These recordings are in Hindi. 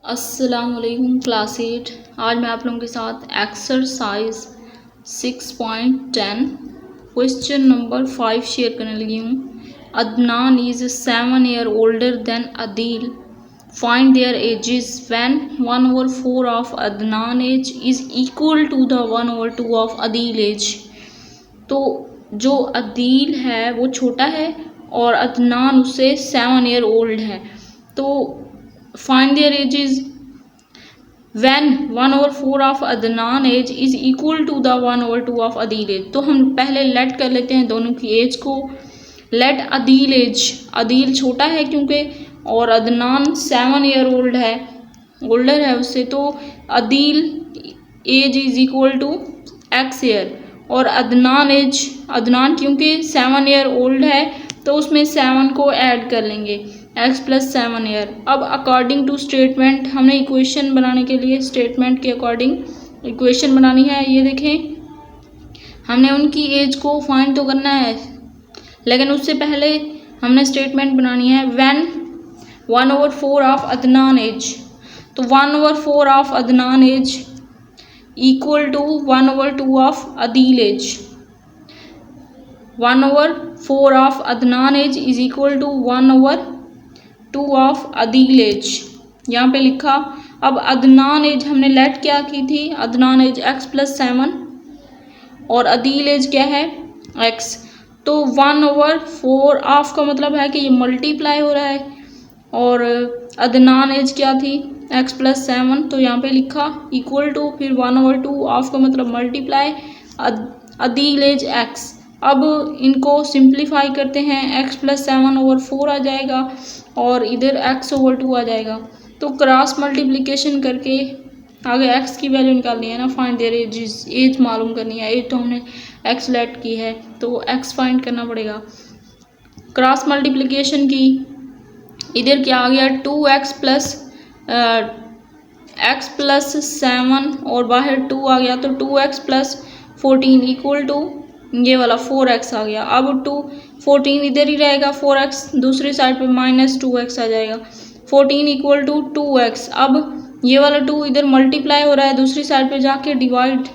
अस्सलाम वालेकुम क्लास 8। आज मैं आप लोगों के साथ एक्सरसाइज 6.10 क्वेश्चन नंबर 5 शेयर करने लगी हूँ। Adnan is 7 year older than Adeel, find their ages when 1/4 of Adnan age is equal to the 1/2 of Adeel age. तो जो अदील है वो छोटा है और अदनान उससे 7 ईयर ओल्ड है। तो find their ages when 1/4 of Adnan age is equal to the 1/2 of Adeel age. तो हम पहले लेट कर लेते हैं दोनों की एज को। लेट अदील एज, अदील छोटा है क्योंकि, और अदनान 7 ईयर ओल्ड है, ओल्डर है उससे, तो Adeel age is equal to x year. और अदनान एज, अदनान क्योंकि 7 ईयर ओल्ड है तो उसमें 7 को ऐड कर लेंगे, x + 7 ईयर। अब अकॉर्डिंग टू स्टेटमेंट हमने इक्वेशन बनाने के लिए स्टेटमेंट के अकॉर्डिंग इक्वेशन बनानी है। ये देखें, हमने उनकी एज को फाइंड तो करना है, लेकिन उससे पहले हमने स्टेटमेंट बनानी है व्हेन 1/4 ऑफ अदनान एज। तो 1/4 of Adnan age equal to 1/2 of Adeel age. 1/4 of Adnan age is equal to 1/2 of Adeel age, यहाँ पे लिखा। अब अदनान एज हमने लेट क्या की थी, अदनान एज x + 7 और अदील एज क्या है x। तो 1/4 ऑफ का मतलब है कि ये मल्टीप्लाई हो रहा है, और अदनान एज क्या थी x + 7, तो यहाँ पे लिखा इक्वल टू, फिर 1/2 ऑफ का मतलब मल्टीप्लाई, अदील एज x। अब इनको सिंप्लीफाई करते हैं, x + 7/4 आ जाएगा और इधर x/2 आ जाएगा। तो क्रॉस मल्टीप्लिकेशन करके आगे x की वैल्यू निकालनी है ना, फाइंड देयर एज, एज मालूम करनी है। एज तो हमने x लेट की है तो x फाइंड करना पड़ेगा। क्रॉस मल्टीप्लिकेशन की, इधर क्या आ गया 2x + 7 और बाहर 2 आ गया, तो 2x + 14 इक्वल टू ये वाला 4x आ गया। अब 14 इधर ही रहेगा, 4x दूसरी साइड पे -2x आ जाएगा, 14 इक्वल टू 2x। अब ये वाला 2 इधर मल्टीप्लाई हो रहा है, दूसरी साइड पे जाके डिवाइड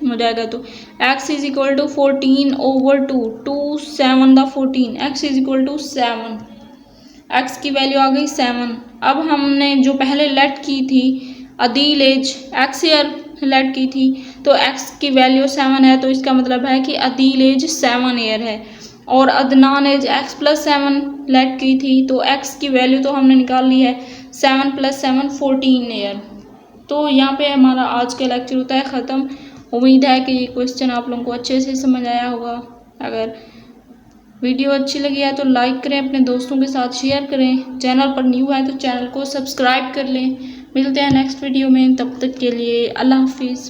हो जाएगा, तो x इज इक्वल टू 14/2, 2 7 दा 14, x is equal to 7। x की वैल्यू आ गई 7। अब हमने जो पहले लेट की थी Adeel age x year let की थी, तो x की वैल्यू 7 है, तो इसका मतलब है कि अदील एज 7 ईयर है। और अदनान एज x + 7 लेट की थी, तो x की वैल्यू तो हमने निकाल ली है, 7 + 7 14 ईयर। तो यहाँ पे हमारा आज का लेक्चर होता है ख़त्म। उम्मीद है कि ये क्वेश्चन आप लोगों को अच्छे से समझ आया होगा। अगर वीडियो अच्छी लगी है तो लाइक करें, अपने दोस्तों के साथ शेयर करें, चैनल पर न्यू है तो चैनल को सब्सक्राइब कर लें। मिलते हैं नेक्स्ट वीडियो में, तब तक के लिए अल्लाह हाफिज़।